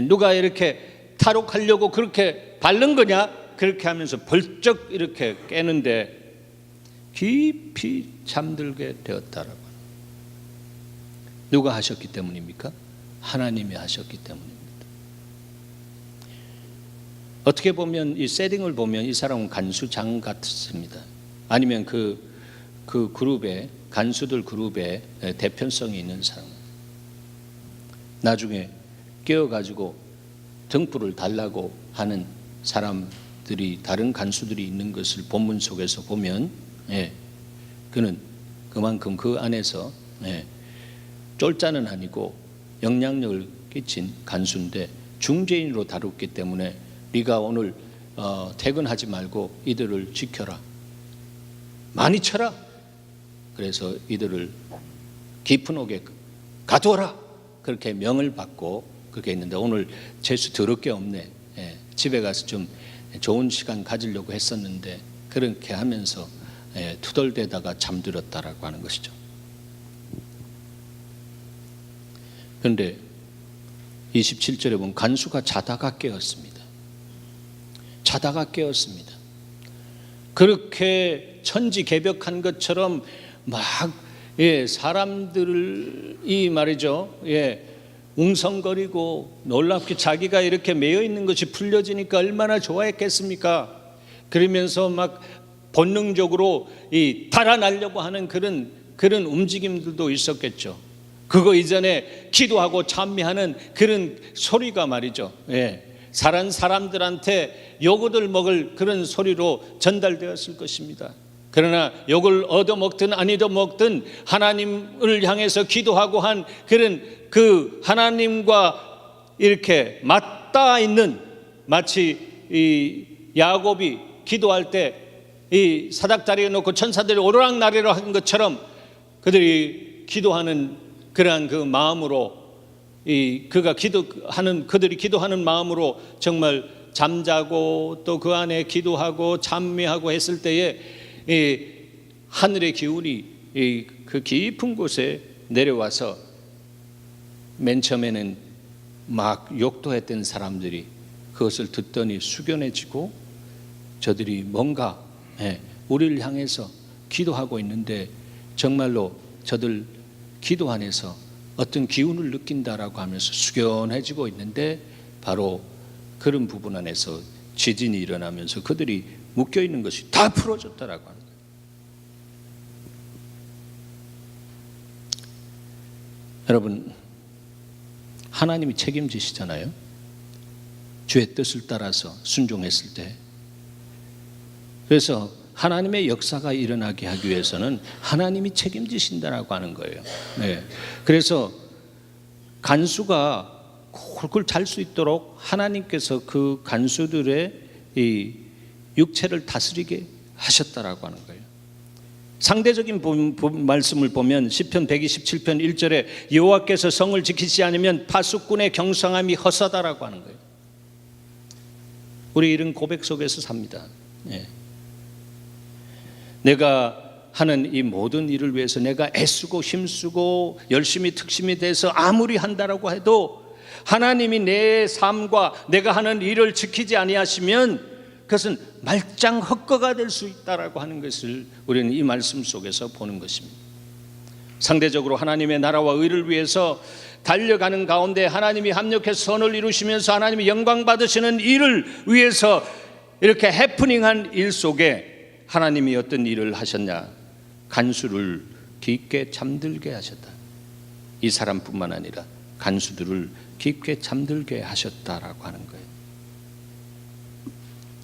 A: 누가 이렇게 탈옥하려고 그렇게 바른 거냐? 그렇게 하면서 벌쩍 이렇게 깨는데 깊이 잠들게 되었다라고. 누가 하셨기 때문입니까? 하나님이 하셨기 때문입니다. 어떻게 보면 이 세팅을 보면 이 사람은 간수장 같습니다. 아니면 그 그룹의 간수들 그룹의 대표성이 있는 사람. 나중에 깨어가지고 등불을 달라고 하는 사람들이, 다른 간수들이 있는 것을 본문 속에서 보면, 그는 그만큼 그 안에서 쫄자는 아니고 영향력을 끼친 간수인데 중재인으로 다뤘기 때문에 네가 오늘 퇴근하지 말고 이들을 지켜라, 많이 쳐라. 그래서 이들을 깊은 옥에 가두어라, 그렇게 명을 받고 그렇게 했는데 오늘 재수 더럽게 없네. 집에 가서 좀 좋은 시간 가지려고 했었는데 그렇게 하면서 투덜대다가 잠들었다라고 하는 것이죠. 그런데 27절에 보면 간수가 자다가 깨었습니다. 자다가 깨었습니다. 그렇게 천지개벽한 것처럼 막 사람들이 말이죠, 웅성거리고 놀랍게 자기가 이렇게 매여 있는 것이 풀려지니까 얼마나 좋아했겠습니까? 그러면서 막 본능적으로 달아나려고 하는 그런 움직임들도 있었겠죠. 그거 이전에 기도하고 찬미하는 그런 소리가 말이죠, 다른 사람들한테 욕을 먹을 그런 소리로 전달되었을 것입니다. 그러나 욕을 얻어먹든 안 얻어먹든 하나님을 향해서 기도하고 한 그런 그 하나님과 이렇게 맞닿아 있는, 마치 이 야곱이 기도할 때 이 사닥다리에 놓고 천사들이 오르락내리락 한 것처럼 그들이 기도하는 그러한 그 마음으로, 그들이 기도하는 마음으로 정말 잠자고 또 그 안에 기도하고 찬미하고 했을 때에 하늘의 기운이 그 깊은 곳에 내려와서 맨 처음에는 막 욕도했던 사람들이 그것을 듣더니 숙연해지고, 저들이 뭔가 우리를 향해서 기도하고 있는데 정말로 저들 기도 안에서 어떤 기운을 느낀다라고 하면서 숙연해지고 있는데, 바로 그런 부분 안에서 지진이 일어나면서 그들이 묶여 있는 것이 다 풀어졌다라고 하는 거예요. 여러분, 하나님이 책임지시잖아요. 주의 뜻을 따라서 순종했을 때. 그래서 하나님의 역사가 일어나게 하기 위해서는 하나님이 책임지신다라고 하는 거예요. 그래서 간수가 굴굴 잘 수 있도록 하나님께서 그 간수들의 이 육체를 다스리게 하셨다라고 하는 거예요. 상대적인 말씀을 보면 시편 127편 1절에 여호와께서 성을 지키지 않으면 파수꾼의 경성함이 허사다라고 하는 거예요. 우리 이런 고백 속에서 삽니다. 내가 하는 이 모든 일을 위해서 내가 애쓰고 힘쓰고 열심히 특심이 돼서 아무리 한다라고 해도 하나님이 내 삶과 내가 하는 일을 지키지 아니하시면 그것은 말짱 헛거가 될 수 있다라고 하는 것을 우리는 이 말씀 속에서 보는 것입니다. 상대적으로 하나님의 나라와 의를 위해서 달려가는 가운데 하나님이 합력해서 선을 이루시면서 하나님이 영광 받으시는 일을 위해서 이렇게 해프닝한 일 속에 하나님이 어떤 일을 하셨냐? 간수를 깊게 잠들게 하셨다. 이 사람뿐만 아니라 간수들을 깊게 잠들게 하셨다라고 하는 거예요.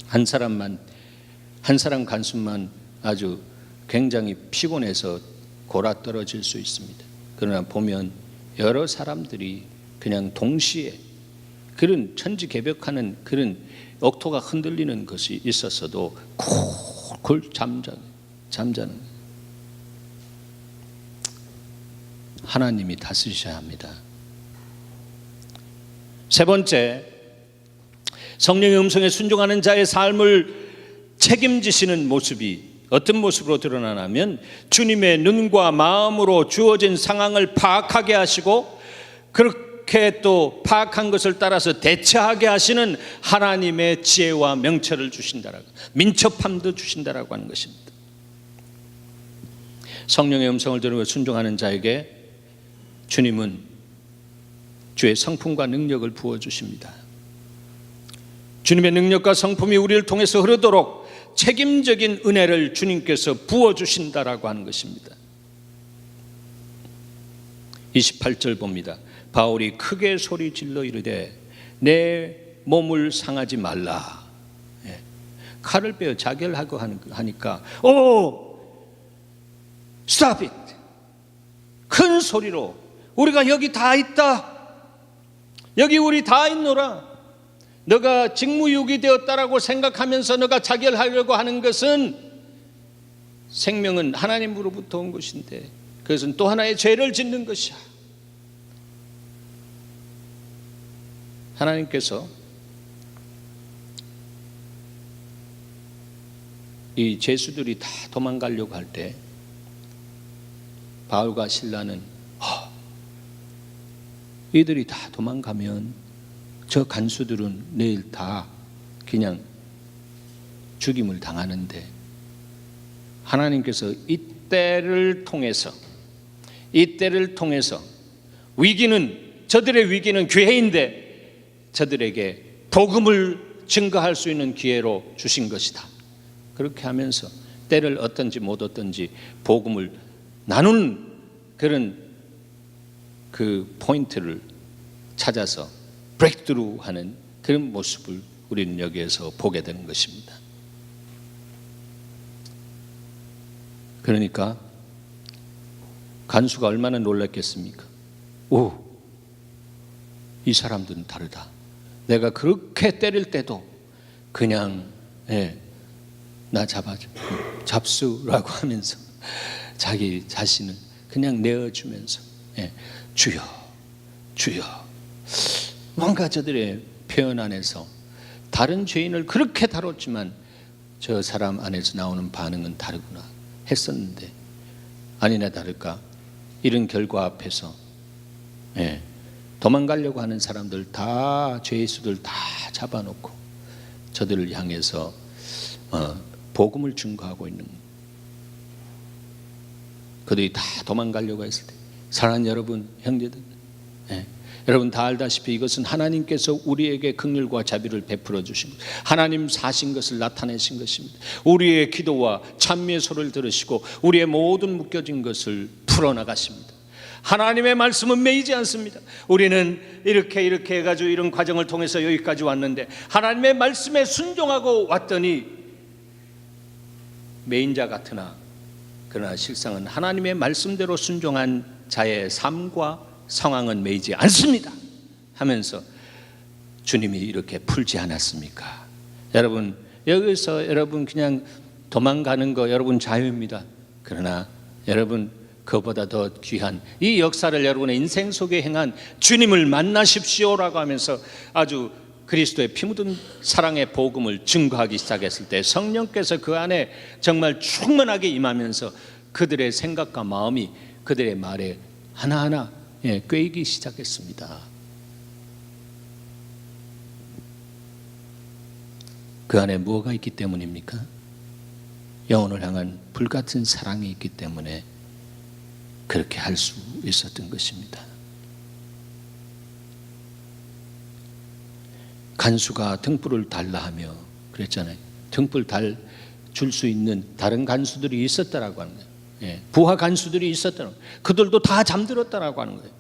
A: 한 사람 간수만 아주 굉장히 피곤해서 골아 떨어질 수 있습니다. 그러나 보면 여러 사람들이 그냥 동시에 그런 천지개벽하는 그런 억토가 흔들리는 것이 있었어도 굴굴 잠자는 하나님이 다스리셔야 합니다. 세 번째, 성령의 음성에 순종하는 자의 삶을 책임지시는 모습이 어떤 모습으로 드러나냐면 주님의 눈과 마음으로 주어진 상황을 파악하게 하시고 그렇게 또 파악한 것을 따라서 대처하게 하시는 하나님의 지혜와 명철을 주신다라고, 민첩함도 주신다라고 하는 것입니다. 성령의 음성을 들으며 순종하는 자에게 주님은 주의 성품과 능력을 부어주십니다. 주님의 능력과 성품이 우리를 통해서 흐르도록 책임적인 은혜를 주님께서 부어주신다라고 하는 것입니다. 28절 봅니다. 바울이 크게 소리 질러 이르되 내 몸을 상하지 말라. 칼을 빼어 자결하고 하니까 stop it. 큰 소리로 우리가 여기 다 있다. 여기 우리 다 있노라. 너가 직무유기 되었다라고 생각하면서 너가 자결하려고 하는 것은 생명은 하나님으로부터 온 것인데 그것은 또 하나의 죄를 짓는 것이야. 하나님께서 이 죄수들이 다 도망가려고 할 때 바울과 실라는 이들이 다 도망가면 저 간수들은 내일 다 그냥 죽임을 당하는데 하나님께서 이때를 통해서 이 때를 통해서 저들의 위기는 기회인데 저들에게 복음을 증거할 수 있는 기회로 주신 것이다. 그렇게 하면서 때를 어떤지 못 어떤지 복음을 나누는 그런 그 포인트를 찾아서 브레이크트루 하는 그런 모습을 우리는 여기에서 보게 되는 것입니다. 그러니까 간수가 얼마나 놀랐겠습니까? 오, 이 사람들은 다르다. 내가 그렇게 때릴 때도 그냥 나 잡수라고 하면서 자기 자신을 그냥 내어주면서 주여 주여. 뭔가 저들의 표현 안에서 다른 죄인을 그렇게 다뤘지만 저 사람 안에서 나오는 반응은 다르구나 했었는데, 아니나 다를까 이런 결과 앞에서 도망가려고 하는 사람들 다, 죄수들 다 잡아놓고 저들을 향해서 복음을 증거하고 있는, 그들이 다 도망가려고 했을 때, 사랑하는 여러분, 형제들, 여러분 다 알다시피 이것은 하나님께서 우리에게 긍휼과 자비를 베풀어 주신 것, 하나님 사신 것을 나타내신 것입니다. 우리의 기도와 찬미의 소리를 들으시고 우리의 모든 묶여진 것을 풀어나가십니다. 하나님의 말씀은 매이지 않습니다. 우리는 이렇게 해가지고 이런 과정을 통해서 여기까지 왔는데, 하나님의 말씀에 순종하고 왔더니 매인 자 같으나 그러나 실상은 하나님의 말씀대로 순종한 자의 삶과 상황은 매이지 않습니다 하면서 주님이 이렇게 풀지 않았습니까? 여러분, 여기서 여러분 그냥 도망가는 거 여러분 자유입니다. 그러나 여러분, 그보다 더 귀한 이 역사를 여러분의 인생 속에 행한 주님을 만나십시오라고 하면서 아주 그리스도의 피 묻은 사랑의 복음을 증거하기 시작했을 때, 성령께서 그 안에 정말 충만하게 임하면서 그들의 생각과 마음이 그들의 말에 하나하나 꿰이기 시작했습니다. 그 안에 무엇가 있기 때문입니까? 영혼을 향한 불같은 사랑이 있기 때문에 그렇게 할 수 있었던 것입니다. 간수가 등불을 달라 하며 그랬잖아요. 등불 줄 수 있는 다른 간수들이 있었다라고 하는 거예요. 부하 간수들이 있었다는 거예요. 그들도 다 잠들었다라고 하는 거예요.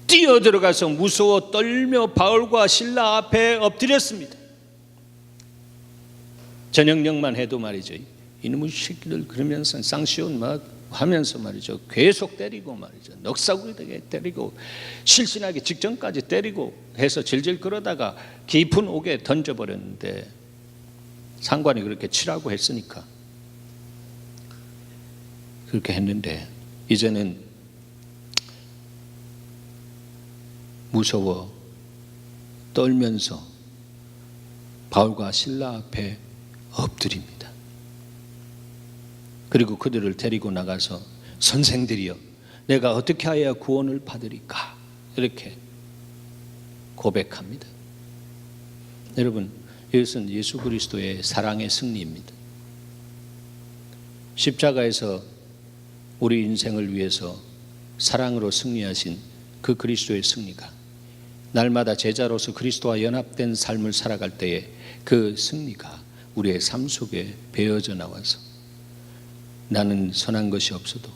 A: 뛰어들어가서 무서워 떨며 바울과 실라 앞에 엎드렸습니다. 저녁령만 해도 말이죠, 이놈의 새끼들 그러면서 쌍시온 막 하면서 말이죠, 계속 때리고 말이죠, 넋사구리 되게 때리고 실신하기 직전까지 때리고 해서 질질 끌어다가 깊은 옥에 던져버렸는데, 상관이 그렇게 치라고 했으니까 그렇게 했는데, 이제는 무서워 떨면서 바울과 실라 앞에 엎드립니다. 그리고 그들을 데리고 나가서 선생들이여, 내가 어떻게 하여야 구원을 받으리까? 이렇게 고백합니다. 여러분, 이것은 예수 그리스도의 사랑의 승리입니다. 십자가에서 우리 인생을 위해서 사랑으로 승리하신 그 그리스도의 승리가 날마다 제자로서 그리스도와 연합된 삶을 살아갈 때에 그 승리가 우리의 삶 속에 배어져 나와서, 나는 선한 것이 없어도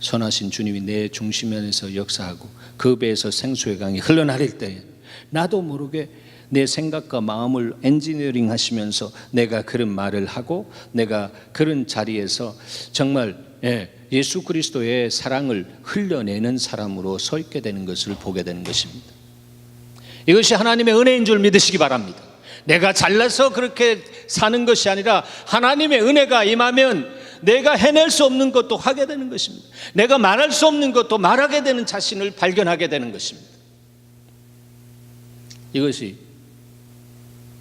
A: 선하신 주님이 내 중심 안에서 역사하고 그 배에서 생수의 강이 흘러내릴 때에 나도 모르게 내 생각과 마음을 엔지니어링 하시면서 내가 그런 말을 하고 내가 그런 자리에서 정말 예수 그리스도의 사랑을 흘려내는 사람으로 서 있게 되는 것을 보게 되는 것입니다. 이것이 하나님의 은혜인 줄 믿으시기 바랍니다. 내가 잘나서 그렇게 사는 것이 아니라 하나님의 은혜가 임하면 내가 해낼 수 없는 것도 하게 되는 것입니다. 내가 말할 수 없는 것도 말하게 되는 자신을 발견하게 되는 것입니다. 이것이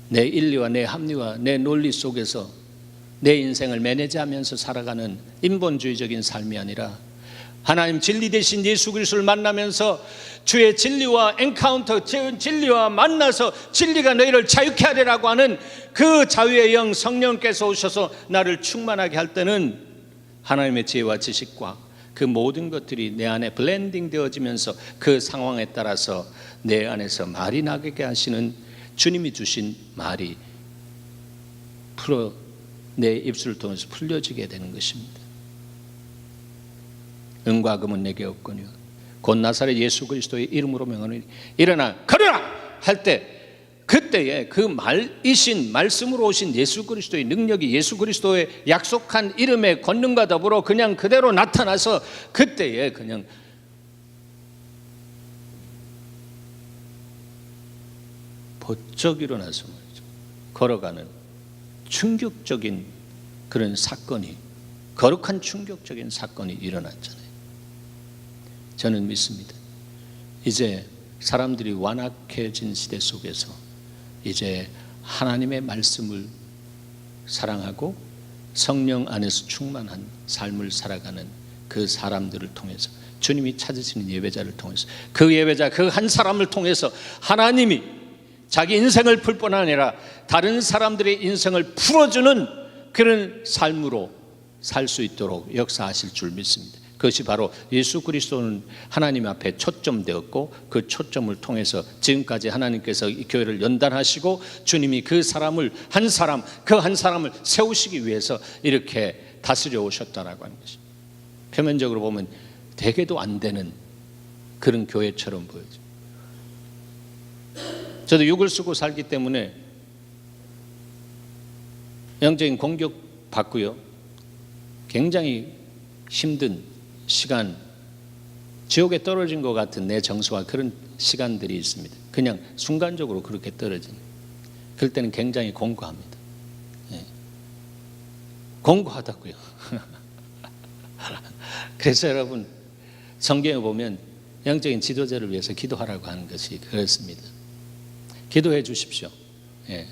A: 내 인리와 내 합리와 내 논리 속에서 내 인생을 매니지하면서 살아가는 인본주의적인 삶이 아니라, 하나님 진리 되신 예수 그리스도를 만나면서 주의 진리와 엔카운터, 진리와 만나서 진리가 너희를 자유케 하리라고 하는 그 자유의 영 성령께서 오셔서 나를 충만하게 할 때는 하나님의 지혜와 지식과 그 모든 것들이 내 안에 블렌딩 되어지면서 그 상황에 따라서 내 안에서 말이 나게 하시는 주님이 주신 말이 내 입술을 통해서 풀려지게 되는 것입니다. 은과 금은 내게 없거니와 곧 나사렛 예수 그리스도의 이름으로 명하노니 일어나 걸으라 할 때, 그때에 그 말이신 말씀으로 오신 예수 그리스도의 능력이 예수 그리스도의 약속한 이름의 권능과 더불어 그냥 그대로 나타나서 그때에 그냥 번쩍 일어나서 말이죠, 걸어가는 충격적인 그런 사건이, 거룩한 충격적인 사건이 일어났잖아요. 저는 믿습니다. 이제 사람들이 완악해진 시대 속에서 이제 하나님의 말씀을 사랑하고 성령 안에서 충만한 삶을 살아가는 그 사람들을 통해서, 주님이 찾으시는 예배자를 통해서, 그 예배자 그 한 사람을 통해서 하나님이 자기 인생을 풀 뿐 아니라 다른 사람들의 인생을 풀어주는 그런 삶으로 살 수 있도록 역사하실 줄 믿습니다. 그것이 바로 예수 그리스도는 하나님 앞에 초점되었고, 그 초점을 통해서 지금까지 하나님께서 이 교회를 연단하시고 주님이 그 사람을 한 사람, 그 한 사람을 세우시기 위해서 이렇게 다스려 오셨다라고 하는 것입니다. 표면적으로 보면 되게도 안 되는 그런 교회처럼 보여요. 저도 육을 쓰고 살기 때문에 영적인 공격 받고요, 굉장히 힘든 시간, 지옥에 떨어진 것 같은 내 정서와 그런 시간들이 있습니다. 그냥 순간적으로 그렇게 떨어지는, 그럴 때는 굉장히 공고합니다. 네. 공고하다고요. 그래서 여러분, 성경에 보면 영적인 지도자를 위해서 기도하라고 하는 것이 그렇습니다. 기도해 주십시오. 예.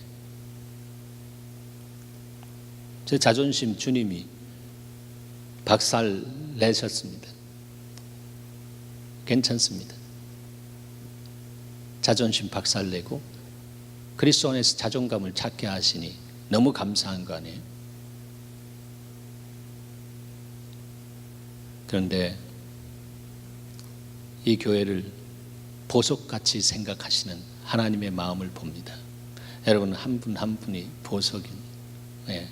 A: 제 자존심 주님이 박살 내셨습니다. 괜찮습니다. 자존심 박살 내고 그리스도 안에서 자존감을 찾게 하시니 너무 감사한 거 아니에요? 그런데 이 교회를 보석같이 생각하시는 하나님의 마음을 봅니다. 여러분 한 분 한 분이 보석입니다. 네.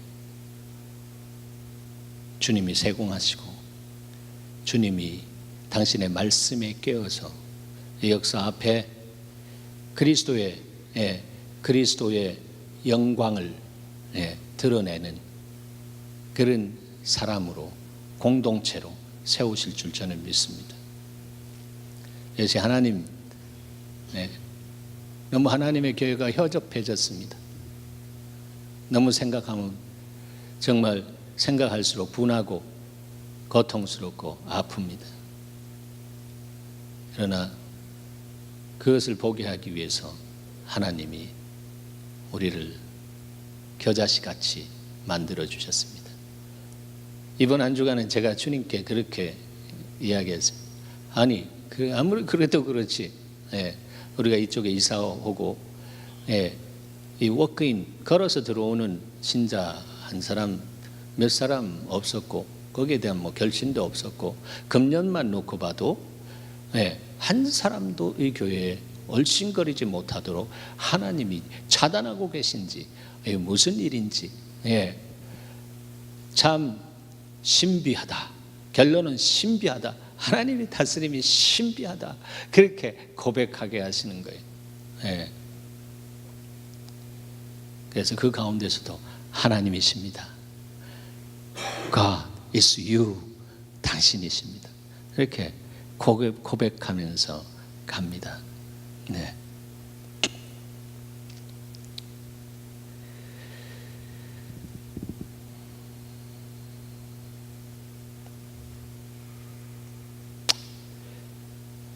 A: 주님이 세공하시고 주님이 당신의 말씀에 깨어서 이 역사 앞에 그리스도의 영광을 드러내는 그런 사람으로, 공동체로 세우실 줄 저는 믿습니다. 역시 하나님, 너무 하나님의 교회가 허접해졌습니다. 너무 생각하면 정말 생각할수록 분하고 고통스럽고 아픕니다. 그러나 그것을 보게 하기 위해서 하나님이 우리를 겨자씨같이 만들어 주셨습니다. 이번 한 주간은 제가 주님께 그렇게 이야기했어요. 아니, 아무리 그래도 그렇지, 우리가 이쪽에 이사 오고, 이 워크인 걸어서 들어오는 신자 한 사람, 몇 사람 없었고, 거기에 대한 뭐 결심도 없었고, 금년만 놓고 봐도 한 사람도 이 교회에 얼씬거리지 못하도록 하나님이 차단하고 계신지, 무슨 일인지 참 신비하다. 결론은 신비하다. 하나님의 다스림이 신비하다. 그렇게 고백하게 하시는 거예요. 그래서 그 가운데서도 하나님이십니다. God is you. 당신이십니다. 이렇게 고백하면서 갑니다. 네.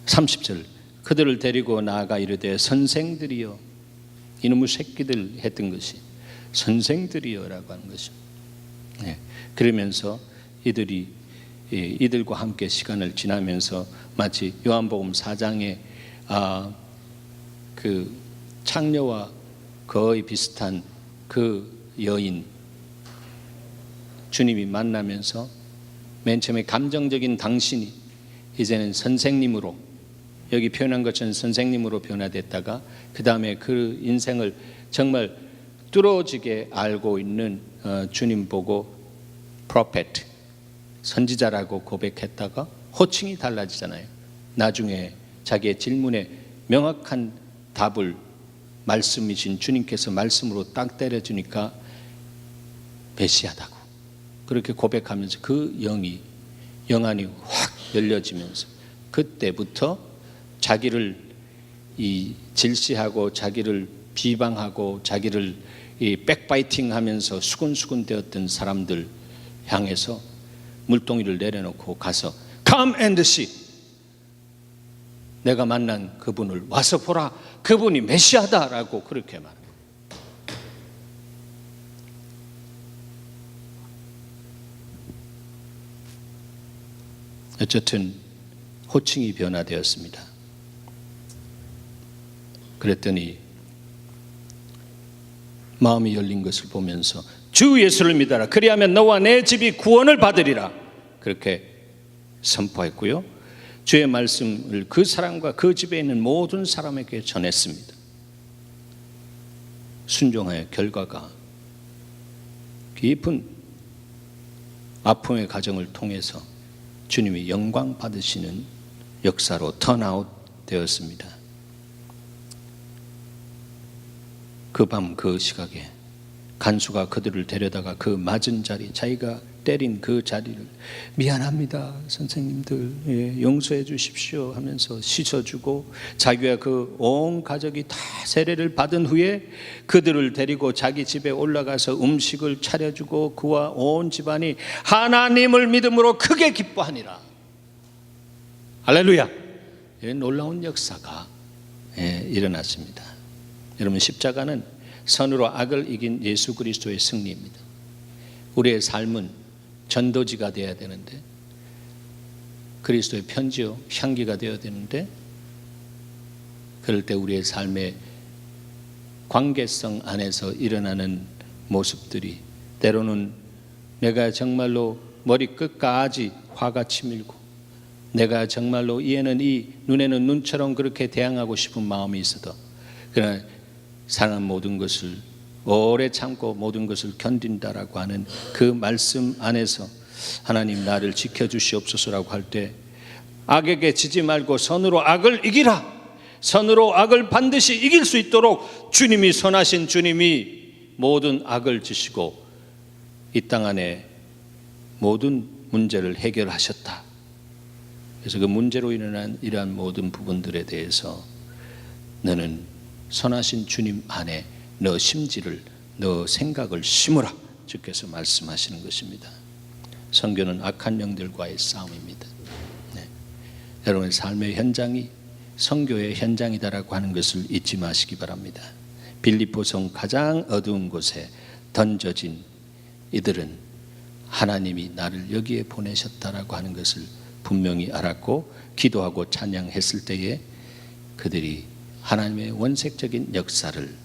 A: (30절) 그들을 데리고 나아가 이르되 선생들이여, 이놈의 새끼들 했던 것이 선생들이여라고 하는 것이죠. 그러면서 이들과 함께 시간을 지나면서 마치 요한복음 4장에 그 창녀와 거의 비슷한 그 여인, 주님이 만나면서 맨 처음에 감정적인 당신이 이제는 선생님으로, 여기 표현한 것처럼 선생님으로 변화됐다가 그 다음에 그 인생을 정말 뚫어지게 알고 있는 주님 보고 프로페트, 선지자라고 고백했다가 호칭이 달라지잖아요. 나중에 자기의 질문에 명확한 답을 말씀이신 주님께서 말씀으로 딱 때려주니까 메시아다고 그렇게 고백하면서 그 영안이 확 열려지면서 그때부터 자기를 질시하고 자기를 비방하고 자기를 백바이팅하면서 수군수군 되었던 사람들 향해서 물동이를 내려놓고 가서 Come and see, 내가 만난 그분을 와서 보라, 그분이 메시아다라고 그렇게 말합니다. 어쨌든 호칭이 변화되었습니다. 그랬더니 마음이 열린 것을 보면서 주 예수를 믿어라, 그리하면 너와 내 집이 구원을 받으리라, 그렇게 선포했고요. 주의 말씀을 그 사람과 그 집에 있는 모든 사람에게 전했습니다. 순종의 결과가 깊은 아픔의 과정을 통해서 주님이 영광 받으시는 역사로 턴아웃 되었습니다. 그 밤 그 시각에 간수가 그들을 데려다가 그 맞은 자리, 자기가 때린 그 자리를 미안합니다 선생님들, 용서해 주십시오 하면서 씻어주고 자기와 그 온 가족이 다 세례를 받은 후에 그들을 데리고 자기 집에 올라가서 음식을 차려주고 그와 온 집안이 하나님을 믿음으로 크게 기뻐하니라. 할렐루야. 이런 놀라운 역사가 일어났습니다. 여러분, 십자가는 선으로 악을 이긴 예수 그리스도의 승리입니다. 우리의 삶은 전도지가 되어야 되는데, 그리스도의 편지요 향기가 되어야 되는데, 그럴 때 우리의 삶의 관계성 안에서 일어나는 모습들이 때로는 내가 정말로 머리끝까지 화가 치밀고 내가 정말로 눈에는 눈처럼 그렇게 대항하고 싶은 마음이 있어도, 그러나 사랑하는 모든 것을 오래 참고 모든 것을 견딘다라고 하는 그 말씀 안에서 하나님 나를 지켜주시옵소서라고 할 때 악에게 지지 말고 선으로 악을 이기라, 선으로 악을 반드시 이길 수 있도록 주님이, 선하신 주님이 모든 악을 지시고 이 땅 안에 모든 문제를 해결하셨다. 그래서 그 문제로 일어난 이러한 모든 부분들에 대해서 너는 선하신 주님 안에 너 심지를, 너 생각을 심으라, 주께서 말씀하시는 것입니다. 선교는 악한 영들과의 싸움입니다. 여러분의 삶의 현장이 선교의 현장이다라고 하는 것을 잊지 마시기 바랍니다. 빌립보성 가장 어두운 곳에 던져진 이들은 하나님이 나를 여기에 보내셨다라고 하는 것을 분명히 알았고 기도하고 찬양했을 때에 그들이 하나님의 원색적인 역사를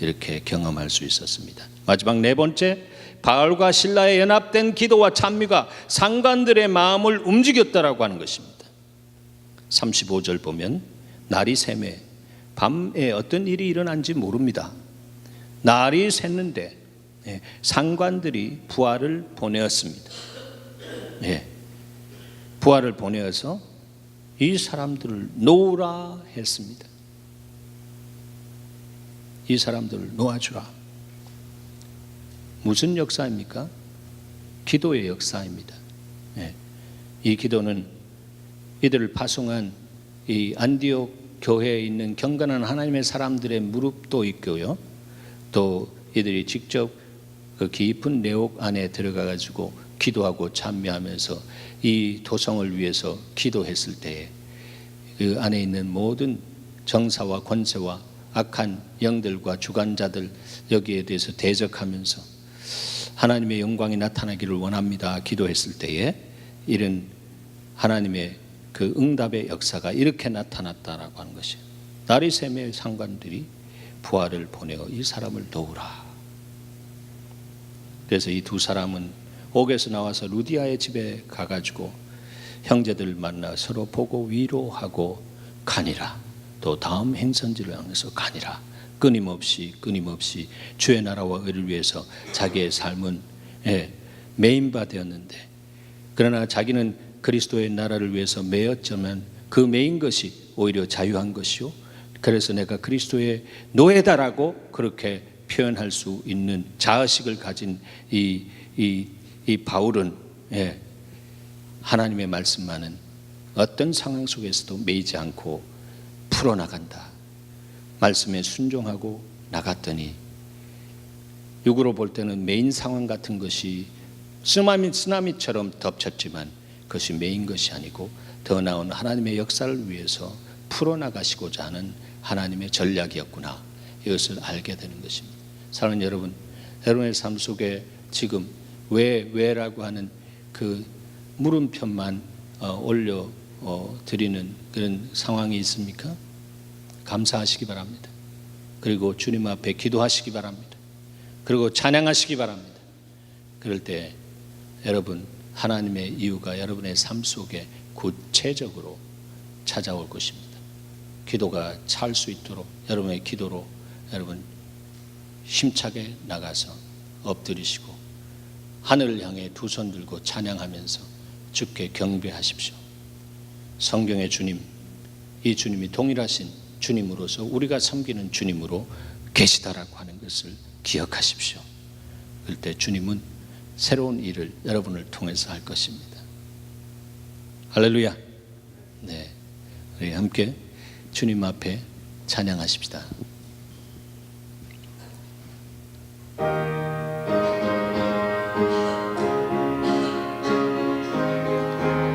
A: 이렇게 경험할 수 있었습니다. 마지막 네 번째, 바울과 실라의 연합된 기도와 찬미가 상관들의 마음을 움직였다라고 하는 것입니다. 35절 보면 날이 새매 밤에 어떤 일이 일어난지 모릅니다. 날이 샜는데 상관들이 부하를 보내었습니다. 부하를 보내어서 이 사람들을 놓으라 했습니다. 이 사람들을 놓아주라. 무슨 역사입니까? 기도의 역사입니다. 이 기도는 이들을 파송한 이 안디옥 교회에 있는 경건한 하나님의 사람들의 무릎도 있고요, 또 이들이 직접 그 깊은 내옥 안에 들어가 가지고 기도하고 찬미하면서 이 도성을 위해서 기도했을 때에 그 안에 있는 모든 정사와 권세와 악한 영들과 주관자들, 여기에 대해서 대적하면서 하나님의 영광이 나타나기를 원합니다 기도했을 때에 이런 하나님의 그 응답의 역사가 이렇게 나타났다라고 하는 것이에요. 날이 새매 상관들이 부하를 보내어 이 사람을 도우라. 그래서 이 두 사람은 옥에서 나와서 루디아의 집에 가가지고 형제들 만나 서로 보고 위로하고 가니라. 또 다음 행선지를 향해서 가니라. 끊임없이 주의 나라와 의를 위해서 자기의 삶은 매인바 되었는데, 그러나 자기는 그리스도의 나라를 위해서 매였지만 그 매인 것이 오히려 자유한 것이요, 그래서 내가 그리스도의 노예다라고 그렇게 표현할 수 있는 자의식을 가진 이 바울은 하나님의 말씀만은 어떤 상황 속에서도 매이지 않고 풀어나간다. 말씀에 순종하고 나갔더니 육으로 볼 때는 매인 상황 같은 것이 쓰나미처럼 덮쳤지만 그것이 매인 것이 아니고 더 나은 하나님의 역사를 위해서 풀어나가시고자 하는 하나님의 전략이었구나, 이것을 알게 되는 것입니다. 사랑하는 여러분, 여러분의 삶 속에 지금 왜라고 하는 그 물음표만 올려 드리는 그런 상황이 있습니까? 감사하시기 바랍니다. 그리고 주님 앞에 기도하시기 바랍니다. 그리고 찬양하시기 바랍니다. 그럴 때 여러분, 하나님의 이유가 여러분의 삶 속에 구체적으로 찾아올 것입니다. 기도가 찰 수 있도록 여러분의 기도로 여러분 힘차게 나가서 엎드리시고 하늘을 향해 두 손 들고 찬양하면서 주께 경배하십시오. 성경의 주님, 이 주님이 동일하신 주님으로서 우리가 섬기는 주님으로 계시다라고 하는 것을 기억하십시오. 그럴 때 주님은 새로운 일을 여러분을 통해서 할 것입니다. 할렐루야. 네, 우리 함께 주님 앞에 찬양하십시다.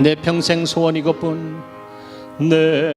A: 내 평생 소원 이것뿐, 내